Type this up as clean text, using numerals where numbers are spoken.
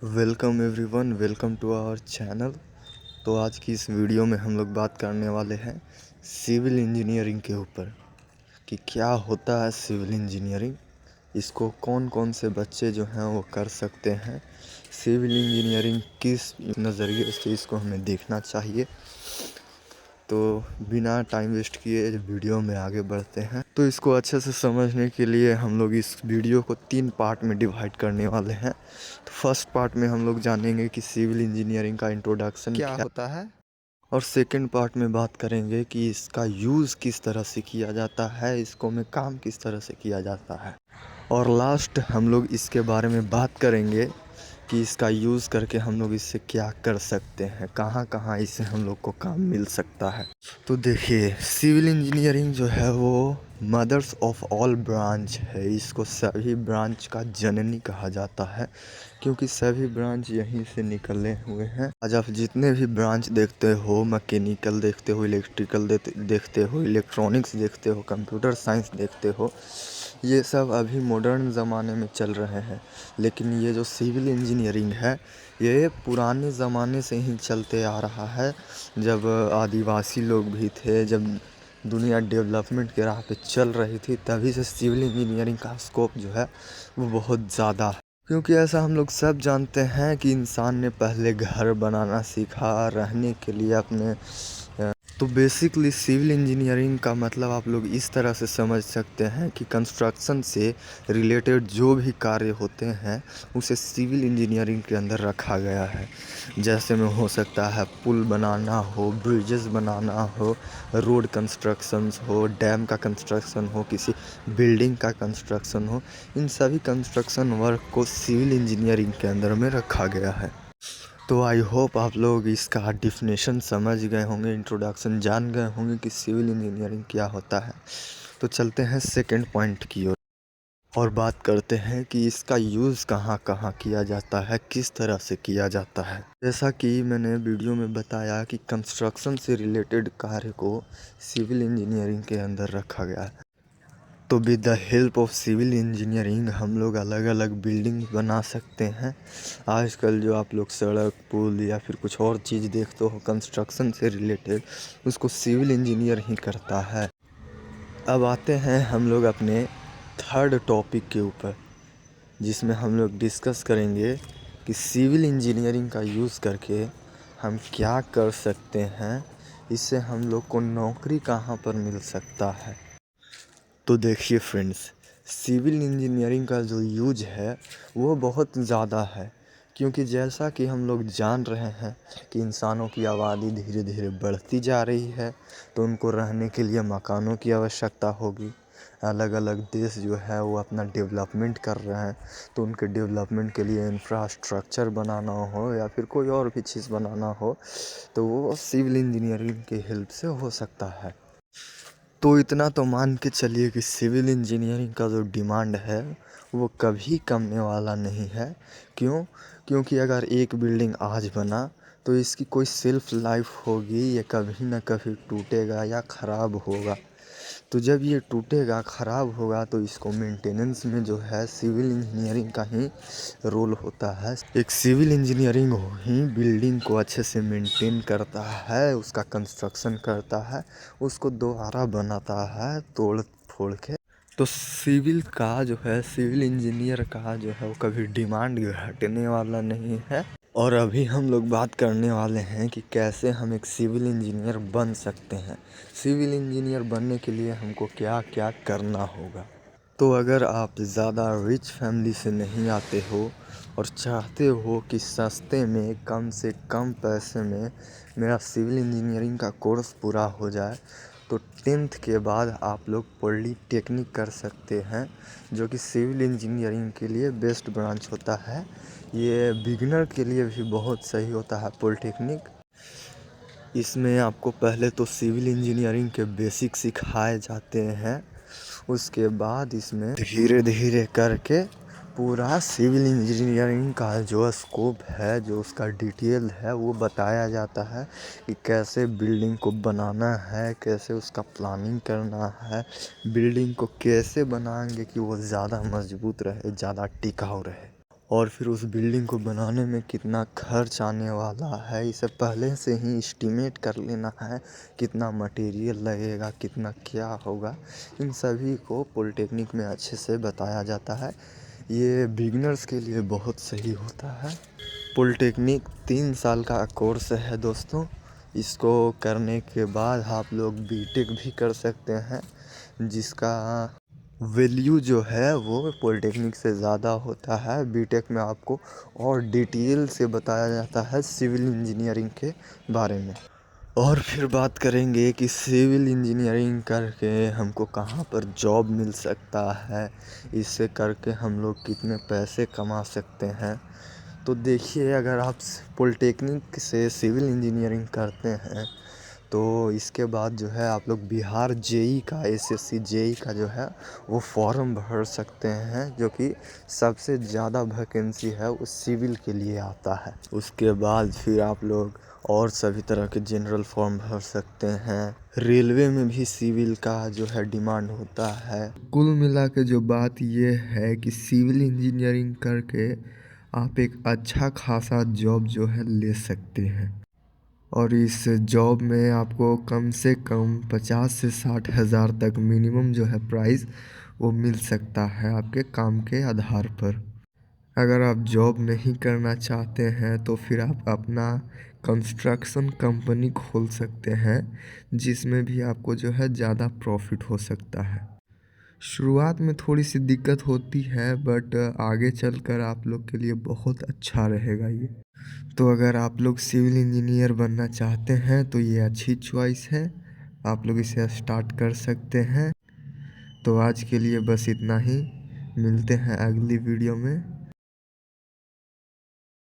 Welcome everyone, welcome to our channel. तो आज की इस वीडियो में हम लोग बात करने वाले हैं सिविल इंजीनियरिंग के ऊपर कि क्या होता है सिविल इंजीनियरिंग, इसको कौन कौन से बच्चे जो हैं वो कर सकते हैं, सिविल इंजीनियरिंग किस नज़रिए से इसको हमें देखना चाहिए। तो बिना टाइम वेस्ट किए वीडियो में आगे बढ़ते हैं। तो इसको अच्छे से समझने के लिए हम लोग इस वीडियो को 3 पार्ट में डिवाइड करने वाले हैं। तो फर्स्ट पार्ट में हम लोग जानेंगे कि सिविल इंजीनियरिंग का इंट्रोडक्शन क्या होता है, और सेकंड पार्ट में बात करेंगे कि इसका यूज़ किस तरह से किया जाता है, इसको में काम किस तरह से किया जाता है, और लास्ट हम लोग इसके बारे में बात करेंगे कि इसका यूज़ करके हम लोग इससे क्या कर सकते हैं, कहाँ कहाँ इससे हम लोग को काम मिल सकता है। तो देखिए, सिविल इंजीनियरिंग जो है वो मदर्स ऑफ ऑल ब्रांच है। इसको सभी ब्रांच का जननी कहा जाता है क्योंकि सभी ब्रांच यहीं से निकले हुए हैं। आज आप जितने भी ब्रांच देखते हो, मैकेनिकल देखते हो, इलेक्ट्रिकल देखते हो, इलेक्ट्रॉनिक्स देखते हो, कंप्यूटर साइंस देखते हो, ये सब अभी मॉडर्न ज़माने में चल रहे हैं। लेकिन ये जो सिविल इंजीनियरिंग है ये पुराने ज़माने से ही चलते आ रहा है। जब आदिवासी लोग भी थे, जब दुनिया डेवलपमेंट के राह पे चल रही थी, तभी से सिविल इंजीनियरिंग का स्कोप जो है वो बहुत ज़्यादा है। क्योंकि ऐसा हम लोग सब जानते हैं कि इंसान ने पहले घर बनाना सीखा रहने के लिए अपने। तो बेसिकली सिविल इंजीनियरिंग का मतलब आप लोग इस तरह से समझ सकते हैं कि कंस्ट्रक्शन से रिलेटेड जो भी कार्य होते हैं उसे सिविल इंजीनियरिंग के अंदर रखा गया है। जैसे में हो सकता है पुल बनाना हो, ब्रिजेस बनाना हो, रोड कंस्ट्रक्शंस हो, डैम का कंस्ट्रक्शन हो, किसी बिल्डिंग का कंस्ट्रक्शन हो, इन सभी कंस्ट्रक्शन वर्क को सिविल इंजीनियरिंग के अंदर में रखा गया है। तो आई होप आप लोग इसका डिफिनेशन समझ गए होंगे, इंट्रोडक्शन जान गए होंगे कि सिविल इंजीनियरिंग क्या होता है। तो चलते हैं सेकंड पॉइंट की ओर और बात करते हैं कि इसका यूज़ कहाँ कहाँ किया जाता है, किस तरह से किया जाता है। जैसा कि मैंने वीडियो में बताया कि कंस्ट्रक्शन से रिलेटेड कार्य को सिविल इंजीनियरिंग के अंदर रखा गया है। तो with the help of civil engineering हम लोग अलग अलग बिल्डिंग बना सकते हैं। आजकल जो आप लोग सड़क, पुल या फिर कुछ और चीज़ देखते हो कंस्ट्रक्शन से रिलेटेड, उसको सिविल इंजीनियर ही करता है। अब आते हैं हम लोग अपने थर्ड टॉपिक के ऊपर, जिसमें हम लोग डिस्कस करेंगे कि सिविल इंजीनियरिंग का यूज़ करके हम क्या कर सकते हैं, इससे हम लोग को नौकरी कहाँ पर मिल सकता है। तो देखिए फ्रेंड्स, सिविल इंजीनियरिंग का जो यूज है वो बहुत ज़्यादा है। क्योंकि जैसा कि हम लोग जान रहे हैं कि इंसानों की आबादी धीरे धीरे बढ़ती जा रही है, तो उनको रहने के लिए मकानों की आवश्यकता होगी। अलग अलग देश जो है वो अपना डेवलपमेंट कर रहे हैं, तो उनके डेवलपमेंट के लिए इंफ्रास्ट्रक्चर बनाना हो या फिर कोई और भी चीज़ बनाना हो, तो वो सिविल इंजीनियरिंग के हेल्प से हो सकता है। तो इतना तो मान के चलिए कि सिविल इंजीनियरिंग का जो डिमांड है वो कभी कमने वाला नहीं है। क्यों? क्योंकि अगर एक बिल्डिंग आज बना तो इसकी कोई सेल्फ लाइफ होगी, ये कभी ना कभी टूटेगा या ख़राब होगा। तो जब ये टूटेगा, ख़राब होगा, तो इसको मेंटेनेंस में जो है सिविल इंजीनियरिंग का ही रोल होता है। एक सिविल इंजीनियरिंग ही बिल्डिंग को अच्छे से मेंटेन करता है, उसका कंस्ट्रक्शन करता है, उसको दोबारा बनाता है तोड़ फोड़ के। तो सिविल का जो है, सिविल इंजीनियर का जो है वो कभी डिमांड घटने वाला नहीं है। और अभी हम लोग बात करने वाले हैं कि कैसे हम एक सिविल इंजीनियर बन सकते हैं। सिविल इंजीनियर बनने के लिए हमको क्या क्या करना होगा। तो अगर आप ज़्यादा रिच फैमिली से नहीं आते हो और चाहते हो कि सस्ते में कम से कम पैसे में मेरा सिविल इंजीनियरिंग का कोर्स पूरा हो जाए, तो 10th के बाद आप लोग पॉलीटेक्निक कर सकते हैं, जो कि सिविल इंजीनियरिंग के लिए बेस्ट ब्रांच होता है। ये बिगिनर के लिए भी बहुत सही होता है पॉलीटेक्निक। इसमें आपको पहले तो सिविल इंजीनियरिंग के बेसिक सिखाए जाते हैं, उसके बाद इसमें धीरे धीरे करके पूरा सिविल इंजीनियरिंग का जो स्कोप है, जो उसका डिटेल है, वो बताया जाता है कि कैसे बिल्डिंग को बनाना है, कैसे उसका प्लानिंग करना है, बिल्डिंग को कैसे बनाएंगे कि वो ज़्यादा मजबूत रहे, ज़्यादा टिकाऊ रहे। और फिर उस बिल्डिंग को बनाने में कितना खर्च आने वाला है, इसे पहले से ही एस्टीमेट कर लेना है। कितना मटेरियल लगेगा, कितना क्या होगा, इन सभी को पॉलिटेक्निक में अच्छे से बताया जाता है। ये बिगिनर्स के लिए बहुत सही होता है। पॉलिटेक्निक 3 साल का कोर्स है दोस्तों। इसको करने के बाद आप लोग बीटेक भी कर सकते हैं, जिसका वैल्यू जो है वो पॉलिटेक्निक से ज़्यादा होता है। बीटेक में आपको और डिटेल से बताया जाता है सिविल इंजीनियरिंग के बारे में। और फिर बात करेंगे कि सिविल इंजीनियरिंग करके हमको कहाँ पर जॉब मिल सकता है, इससे करके हम लोग कितने पैसे कमा सकते हैं। तो देखिए, अगर आप पॉलिटेक्निक से सिविल इंजीनियरिंग करते हैं तो इसके बाद जो है आप लोग बिहार जेई का, एसएससी जेई का जो है वो फॉर्म भर सकते हैं, जो कि सबसे ज़्यादा वैकेंसी है वो सिविल के लिए आता है। उसके बाद फिर आप लोग और सभी तरह के जनरल फॉर्म भर सकते हैं। रेलवे में भी सिविल का जो है डिमांड होता है। कुल मिला के जो बात ये है कि सिविल इंजीनियरिंग करके आप एक अच्छा खासा जॉब जो है ले सकते हैं, और इस जॉब में आपको कम से कम 50 से 60 हज़ार तक मिनिमम जो है प्राइस वो मिल सकता है आपके काम के आधार पर। अगर आप जॉब नहीं करना चाहते हैं तो फिर आप अपना कंस्ट्रक्शन कंपनी खोल सकते हैं, जिसमें भी आपको जो है ज़्यादा प्रॉफिट हो सकता है। शुरुआत में थोड़ी सी दिक्कत होती है, बट आगे चलकर आप लोग के लिए बहुत अच्छा रहेगा ये। तो अगर आप लोग सिविल इंजीनियर बनना चाहते हैं तो ये अच्छी चॉइस है, आप लोग इसे स्टार्ट कर सकते हैं। तो आज के लिए बस इतना ही, मिलते हैं अगली वीडियो में।